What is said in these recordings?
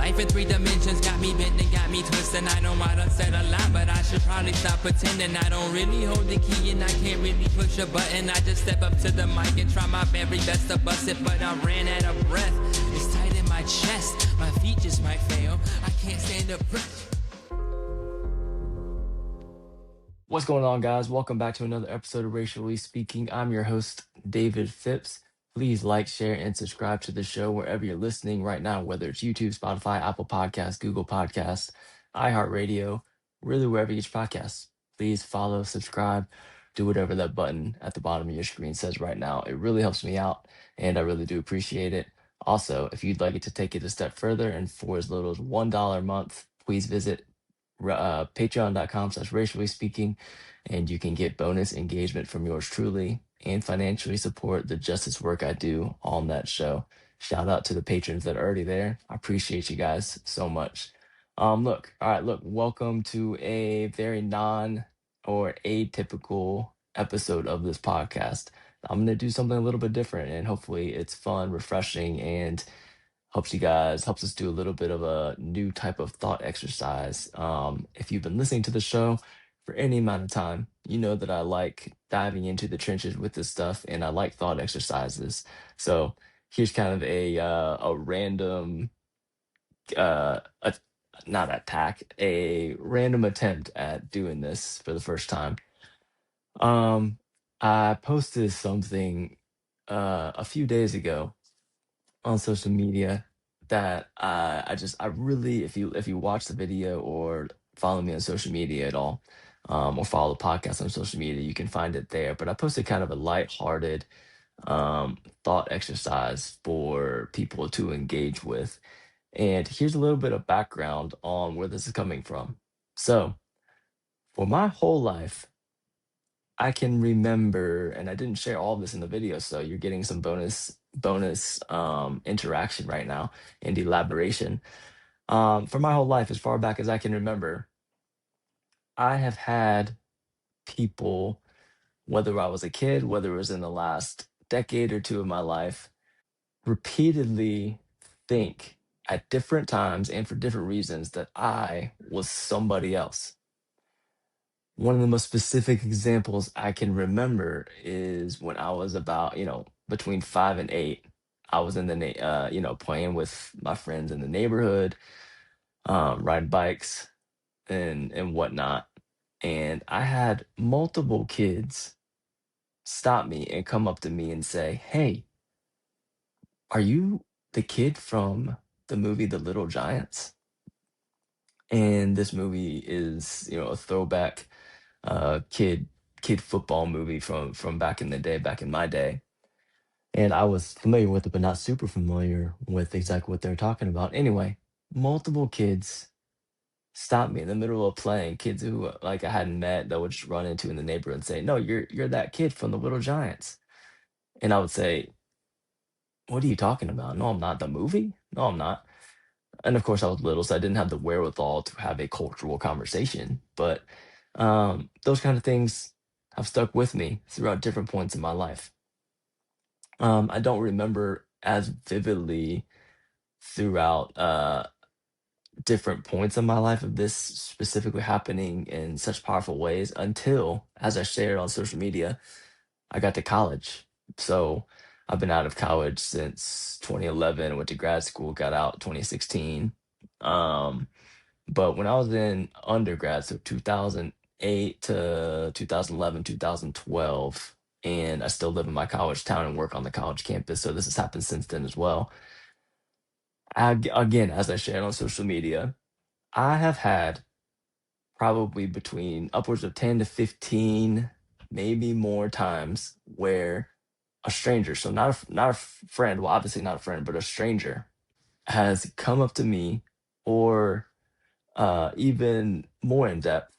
Life in 3 dimensions got me bent and got me twisted. I know I done said a lot, but I should probably stop pretending. I don't really hold the key and I can't really push a button. I just step up to the mic and try my very best to bust it, but I ran out of breath. It's tight in my chest, my feet just might fail. I can't stand up. What's going on, guys? Welcome back to another episode of Racially Speaking. I'm your host, David Phipps. Please like, share, and subscribe to the show wherever you're listening right now, whether it's YouTube, Spotify, Apple Podcasts, Google Podcasts, iHeartRadio, really wherever you get your podcasts. Please follow, subscribe, do whatever that button at the bottom of your screen says right now. It really helps me out, and I really do appreciate it. Also, if you'd like it to take it a step further and for as little as $1 a month, please visit patreon.com/racially speaking, and you can get bonus engagement from yours truly and financially support the justice work I do on that show. Shout out to the patrons that are already there. I appreciate you guys so much. Look, welcome to a very non or atypical episode of this podcast. I'm going to do something a little bit different, and hopefully it's fun, refreshing, and helps us do a little bit of a new type of thought exercise. If you've been listening to the show for any amount of time, you know that I like diving into the trenches with this stuff, and I like thought exercises. So here's kind of a random a not attack, a random attempt at doing this for the first time. I posted something a few days ago on social media that I really, if you watch the video or follow me on social media at all, or follow the podcast on social media, you can find it there. But I posted kind of a lighthearted thought exercise for people to engage with. And here's a little bit of background on where this is coming from. So, for my whole life, I can remember, and I didn't share all this in the video, so you're getting some bonus interaction right now and elaboration. For my whole life, as far back as I can remember, I have had people, whether I was a kid, whether it was in the last decade or two of my life, repeatedly think at different times and for different reasons that I was somebody else. One of the most specific examples I can remember is when I was about, between 5 and 8. I was in playing with my friends in the neighborhood, riding bikes and whatnot. And I had multiple kids stop me and come up to me and say, "Hey, are you the kid from the movie The Little Giants?" And this movie is, a throwback kid football movie from back in the day, back in my day. And I was familiar with it, but not super familiar with exactly what they're talking about. Anyway, multiple kids stopped me in the middle of playing. Kids who like I hadn't met that would just run into in the neighborhood and say, "No, you're that kid from the Little Giants." And I would say, "What are you talking about? No, I'm not. The movie? No, I'm not." And of course, I was little, so I didn't have the wherewithal to have a cultural conversation. But those kind of things have stuck with me throughout different points in my life. I don't remember as vividly throughout different points in my life of this specifically happening in such powerful ways until, as I shared on social media, I got to college. So I've been out of college since 2011, went to grad school, got out 2016. But when I was in undergrad, so 2008 to 2011, 2012, and I still live in my college town and work on the college campus. So this has happened since then as well. Again, as I shared on social media, I have had probably between upwards of 10 to 15, maybe more times where a stranger, so not a friend, well, obviously not a friend, but a stranger has come up to me, or even more in depth,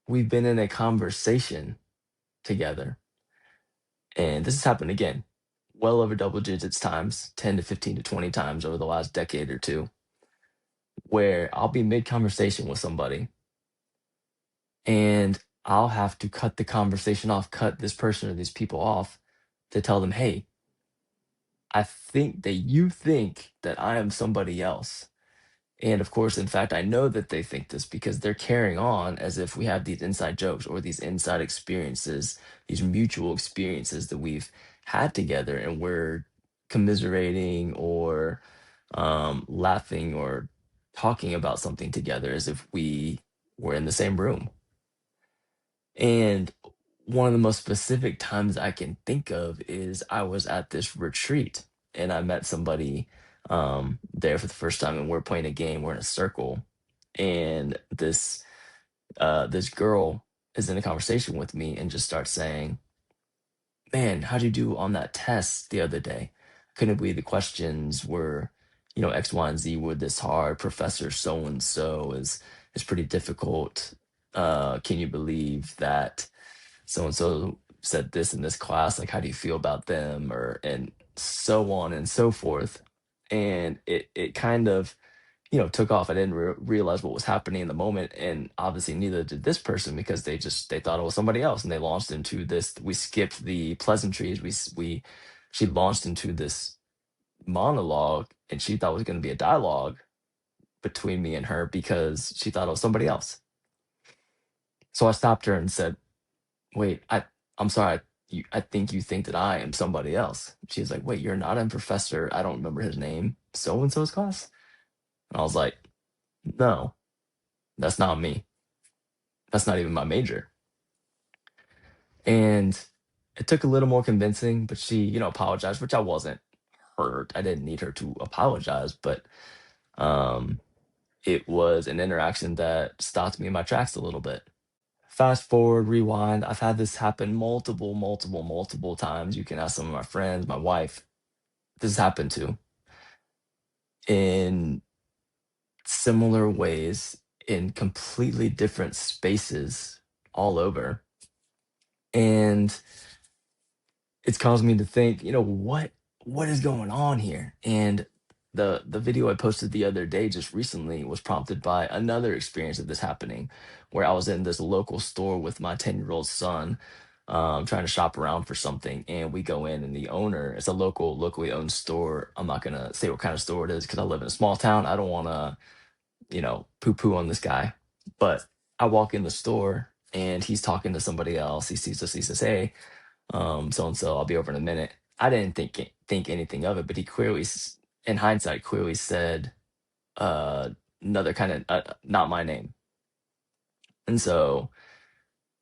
we've been in a conversation together. And this has happened again, well over double digits times, 10 to 15 to 20 times over the last decade or two, where I'll be mid conversation with somebody and I'll have to cut the conversation off, cut this person or these people off to tell them, "Hey, I think that you think that I am somebody else." And of course, in fact, I know that they think this because they're carrying on as if we have these inside jokes or these inside experiences, these mutual experiences that we've had together, and we're commiserating or laughing or talking about something together as if we were in the same room. And one of the most specific times I can think of is I was at this retreat and I met somebody there for the first time, and we're playing a game. We're in a circle, and this girl is in a conversation with me and just starts saying, "Man, how'd you do on that test the other day? Couldn't believe the questions were, X, Y, and Z were this hard. Professor so and so is pretty difficult. Can you believe that so and so said this in this class? Like, how do you feel about them?" Or and so on and so forth. And it kind of took off. I didn't realize what was happening in the moment, and obviously neither did this person because they thought it was somebody else, and they launched into this. We skipped the pleasantries. She launched into this monologue, and she thought it was going to be a dialogue between me and her because she thought it was somebody else. So I stopped her and said, "Wait, I'm sorry. I think you think that I am somebody else." She's like, "Wait, you're not in Professor, I don't remember his name, so and so's class?" And I was like, "No, that's not me. That's not even my major." And it took a little more convincing, but she, apologized, which I wasn't hurt. I didn't need her to apologize, but um, it was an interaction that stopped me in my tracks a little bit. Fast forward, rewind. I've had this happen multiple, multiple, multiple times. You can ask some of my friends, my wife. This has happened to in similar ways in completely different spaces all over. And it's caused me to think, what is going on here? And the video I posted the other day just recently was prompted by another experience of this happening, where I was in this local store with my 10-year-old son, trying to shop around for something, and we go in, and the owner, it's a locally owned store. I'm not gonna say what kind of store it is because I live in a small town. I don't wanna, poo poo on this guy. But I walk in the store and he's talking to somebody else. He sees us, he says, "Hey, so and so, I'll be over in a minute." I didn't think anything of it, but he clearly, in hindsight, clearly said uh, another kind of not my name. And so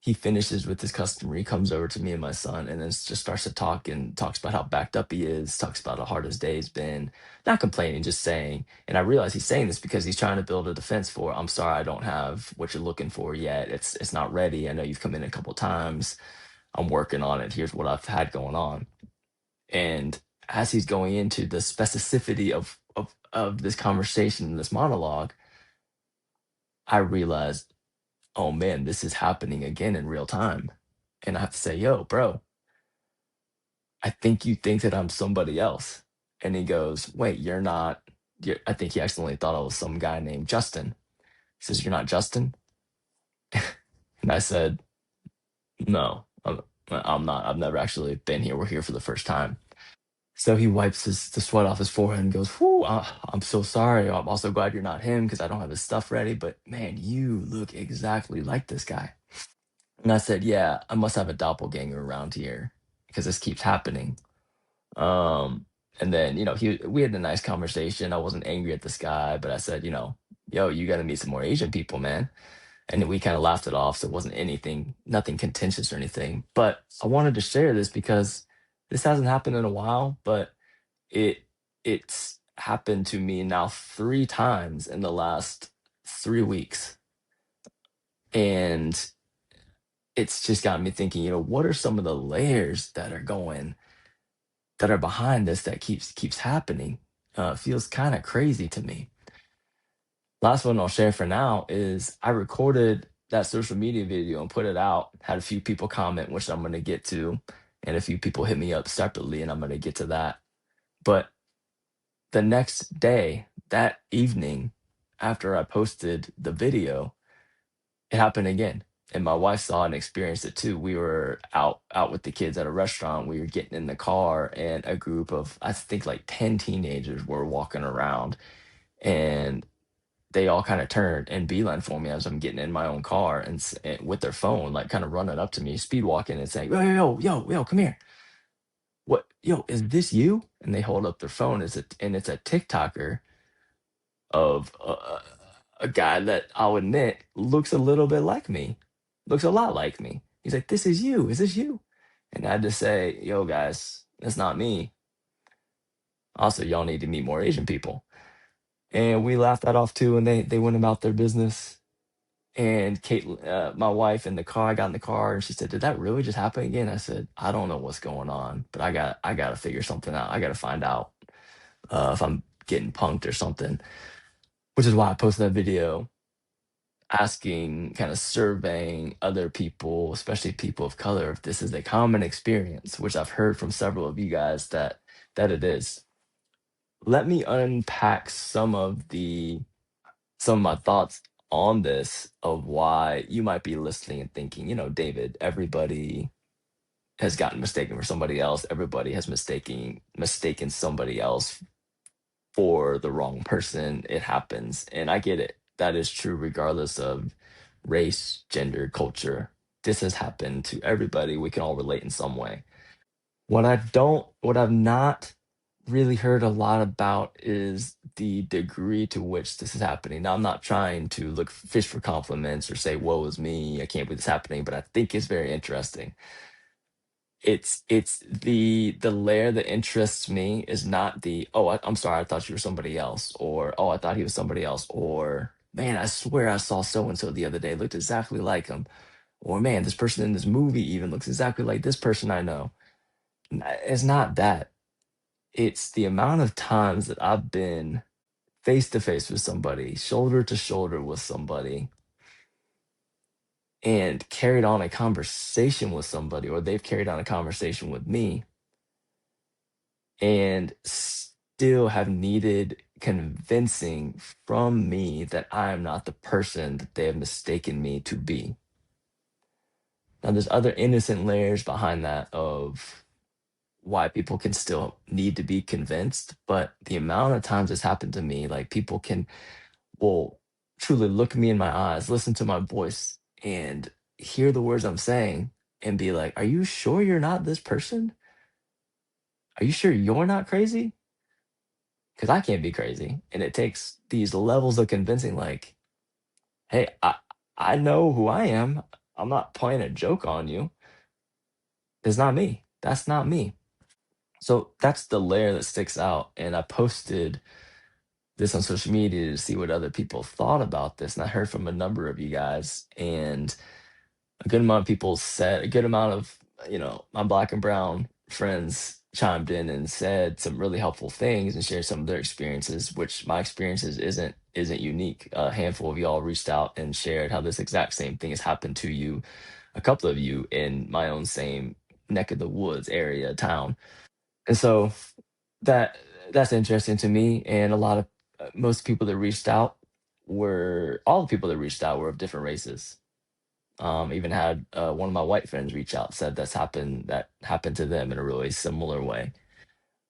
he finishes with his customer. He comes over to me and my son, and then just starts to talk and talks about how backed up he is. Talks about how hard his day's been. Not complaining, just saying. And I realize he's saying this because he's trying to build a defense for, "I'm sorry, I don't have what you're looking for yet. It's not ready. I know you've come in a couple times. I'm working on it. Here's what I've had going on." And as he's going into the specificity of this conversation, this monologue, I realized, oh man, this is happening again in real time. And I have to say, "Yo, bro, I think you think that I'm somebody else." And he goes, "Wait, you're not." I think he accidentally thought I was some guy named Justin. He says, "You're not Justin?" And I said, "No, I'm not. I've never actually been here. We're here for the first time." So he wipes the sweat off his forehead and goes, "Whew, I'm so sorry. I'm also glad you're not him because I don't have his stuff ready. But man, you look exactly like this guy." And I said, "Yeah, I must have a doppelganger around here because this keeps happening." Um, and then, we had a nice conversation. I wasn't angry at this guy, but I said, "Yo, you got to meet some more Asian people, man." And then we kind of laughed it off. So it wasn't nothing contentious or anything. But I wanted to share this because this hasn't happened in a while, but it it's happened to me now 3 times in the last 3 weeks, and it's just got me thinking, what are some of the layers that are behind this that keeps happening? Feels kinda crazy to me. Last one I'll share for now is I recorded that social media video and put it out, had a few people comment, which I'm gonna get to, and a few people hit me up separately, and I'm gonna get to that. But the next day, that evening, after I posted the video, it happened again. And my wife saw and experienced it too. We were out with the kids at a restaurant. We were getting in the car, and a group of, I think, like 10 teenagers were walking around. And they all kind of turned and beeline for me as I'm getting in my own car and with their phone, like kind of running up to me, speed walking and saying, yo, come here. What, yo, is this you? And they hold up their phone and it's a TikToker of a guy that I'll admit looks a little bit like me, looks a lot like me. He's like, this is you. Is this you? And I had to say, yo, guys, that's not me. Also, y'all need to meet more Asian people. And we laughed that off too. And they went about their business. And Kate, my wife, in the car, I got in the car and she said, did that really just happen again? I said, I don't know what's going on, but I got to figure something out. I got to find out if I'm getting punked or something, which is why I posted that video asking, kind of surveying other people, especially people of color, if this is a common experience, which I've heard from several of you guys that it is. Let me unpack some of my thoughts on this of why you might be listening and thinking, David, everybody has gotten mistaken for somebody else. Everybody has mistaken somebody else for the wrong person. It happens. And I get it. That is true regardless of race, gender, culture. This has happened to everybody. We can all relate in some way. What I've not really heard a lot about is the degree to which this is happening. Now, I'm not trying to look fish for compliments or say, woe is me, I can't believe this happening, but I think it's very interesting. It's the layer that interests me is not the, oh, I'm sorry, I thought you were somebody else, or oh, I thought he was somebody else, or man, I swear I saw so and so the other day, looked exactly like him, or man, this person in this movie even looks exactly like this person I know. It's not that. It's the amount of times that I've been face to face with somebody, shoulder to shoulder with somebody, and carried on a conversation with somebody, or they've carried on a conversation with me, and still have needed convincing from me that I am not the person that they have mistaken me to be. Now, there's other innocent layers behind that of why people can still need to be convinced, but the amount of times it's happened to me, like people will truly look me in my eyes, listen to my voice, and hear the words I'm saying and be like, are you sure you're not this person? Are you sure you're not crazy? Because I can't be crazy. And it takes these levels of convincing, like, hey, I know who I am. I'm not playing a joke on you. It's not me. That's not me. So that's the layer that sticks out. And I posted this on social media to see what other people thought about this. And I heard from a number of you guys, and a good amount of people said, a good amount of, my black and brown friends chimed in and said some really helpful things and shared some of their experiences, which my experiences isn't unique. A handful of y'all reached out and shared how this exact same thing has happened to you, a couple of you in my own same neck of the woods area, town. And so that that's interesting to me. And a lot of most people that reached out were all the people that reached out were of different races. Even had one of my white friends reach out, said that happened to them in a really similar way.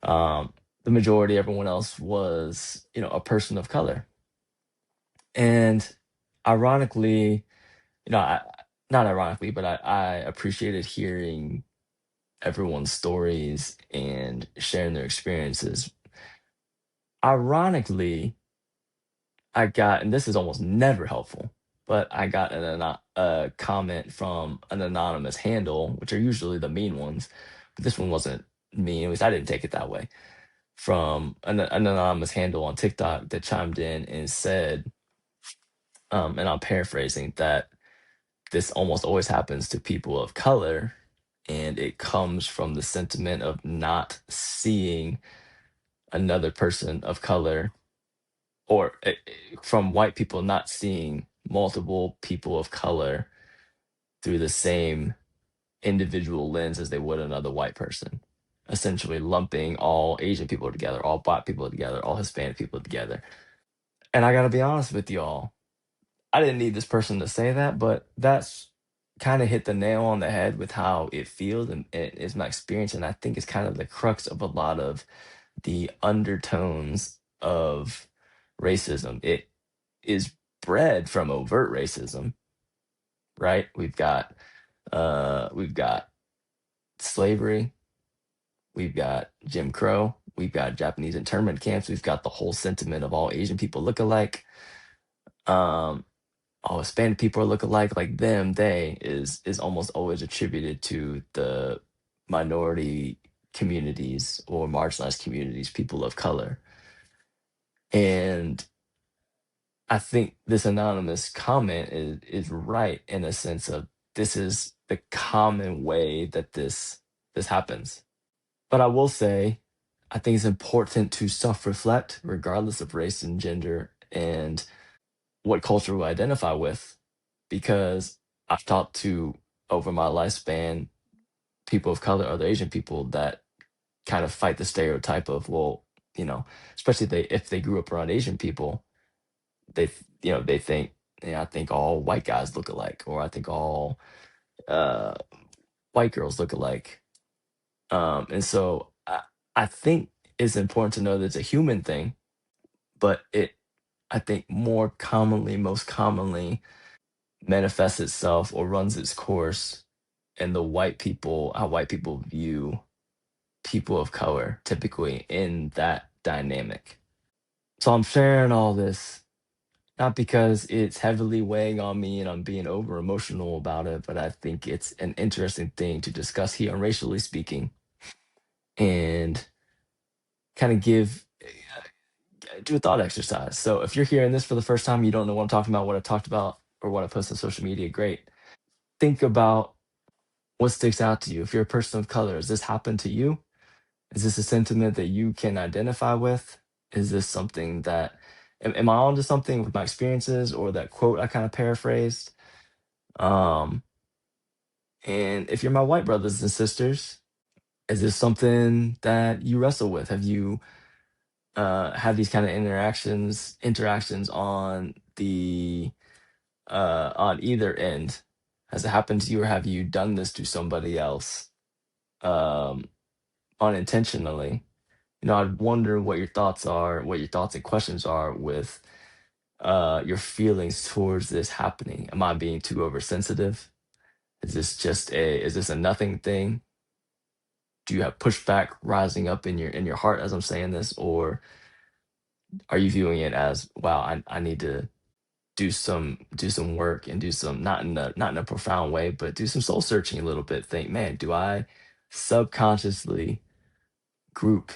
The majority, everyone else was, a person of color. And ironically, not ironically, but I appreciated hearing everyone's stories and sharing their experiences. Ironically, I got, and this is almost never helpful, but I got a comment from an anonymous handle, which are usually the mean ones, but this one wasn't mean. At least I didn't take it that way. From an anonymous handle on TikTok that chimed in and said, and I'm paraphrasing, that this almost always happens to people of color, and it comes from the sentiment of not seeing another person of color, or from white people not seeing multiple people of color through the same individual lens as they would another white person, essentially lumping all Asian people together, all black people together, all Hispanic people together. And I got to be honest with y'all, I didn't need this person to say that, but that's kind of hit the nail on the head with how it feels, and it is my experience. And I think it's kind of the crux of a lot of the undertones of racism. is bred from overt racism, right? We've got slavery, we've got Jim Crow, we've got Japanese internment camps, we've got the whole sentiment of all Asian people look alike. Um, all Hispanic people look alike. Like them, they is almost always attributed to the minority communities or marginalized communities, people of color. And I think this anonymous comment is right in a sense of this is the common way that this happens. But I will say, I think it's important to self-reflect, regardless of race and gender and what culture we identify with, because I've talked to over my lifespan people of color, other Asian people that kind of fight the stereotype of, well, you know, especially if they grew up around Asian people, they think, yeah, I think all white guys look alike, or I think all uh, white girls look alike. And so I think it's important to know that it's a human thing, but I think most commonly manifests itself or runs its course in how white people view people of color, typically in that dynamic. So I'm sharing all this not because it's heavily weighing on me and I'm being over emotional about it, but I think it's an interesting thing to discuss here on Racially Speaking and kind of do a thought exercise. So if you're hearing this for the first time, you don't know what I'm talking about, what I talked about, or what I post on social media, great. Think about what sticks out to you. If you're a person of color, has this happened to you? Is this a sentiment that you can identify with? Is this something that, am I onto something with my experiences or that quote I kind of paraphrased? Um, and if you're my white brothers and sisters, is this something that you wrestle with? Have you had these kind of interactions on either end? Has it happened to you, or have you done this to somebody else um, unintentionally? I'd wonder what your thoughts are, what your thoughts and questions are with your feelings towards this happening. Am I being too oversensitive? Is this a nothing thing? Do you have pushback rising up in your heart as I'm saying this, or are you viewing it as, wow, I need to do some work and do some, not in a profound way, but do some soul searching a little bit. Think, man, do I subconsciously group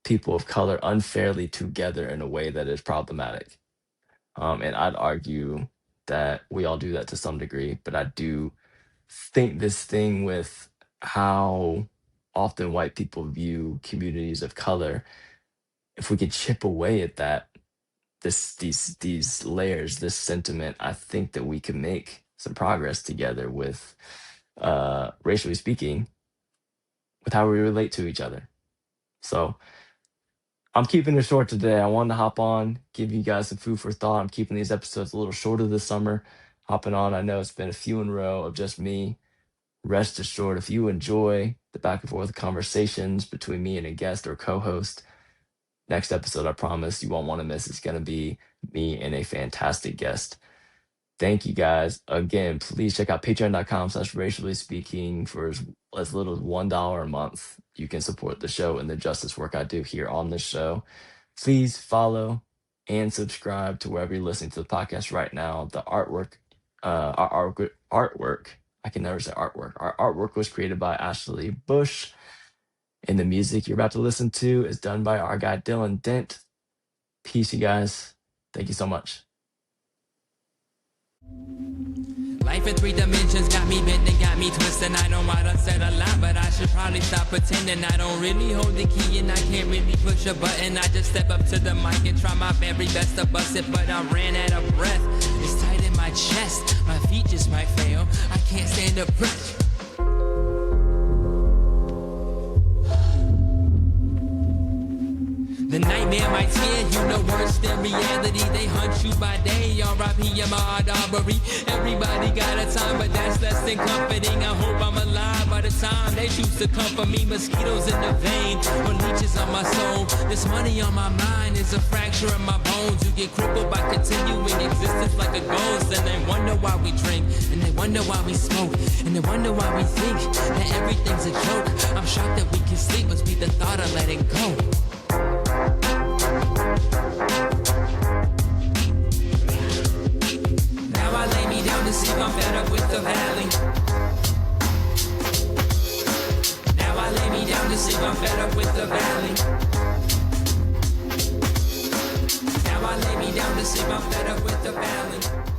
people of color unfairly together in a way that is problematic? And I'd argue that we all do that to some degree, but I do think this thing with how often white people view communities of color, if we could chip away at that, these layers, this sentiment, I think that we can make some progress together with racially speaking, with how we relate to each other. So I'm keeping it short today. I wanted to hop on, give you guys some food for thought. I'm keeping these episodes a little shorter this summer. Hopping on, I know it's been a few in a row of just me. Rest assured, if you enjoy the back and forth conversations between me and a guest or co-host, next episode, I promise you won't want to miss. It's going to be me and a fantastic guest. Thank you guys. Again, please check out patreon.com/racially speaking. For as little as $1 a month, you can support the show and the justice work I do here on the show. Please follow and subscribe to wherever you're listening to the podcast right now. The artwork, I can never say artwork. Our artwork was created by Ashley Bush. And the music you're about to listen to is done by our guy, Dylan Dent. Peace, you guys. Thank you so much. Life in 3 dimensions got me bent and got me twisted. I know I done said a lot, but I should probably stop pretending. I don't really hold the key and I can't really push a button. I just step up to the mic and try my very best to bust it, but I ran out of breath. It's tight in my chest, my feet just might fail. I can't stand the pressure. The nightmare might scare you, no worse than reality. They hunt you by day, R.I.P. I'm a robbery. Everybody got a time, but that's less than comforting. I hope I'm alive by the time they choose to come for me. Mosquitoes in the vein, or leeches on my soul. This money on my mind is a fracture in my bones. You get crippled by continuing existence like a ghost. And they wonder why we drink, and they wonder why we smoke, and they wonder why we think that everything's a joke. I'm shocked that we can sleep, must be the thought of letting go. Now I lay me down to sleep, I'm fed up with the valley. Now I lay me down to sleep, I'm fed up with the valley. Now I lay me down to sleep, I'm fed up with the valley.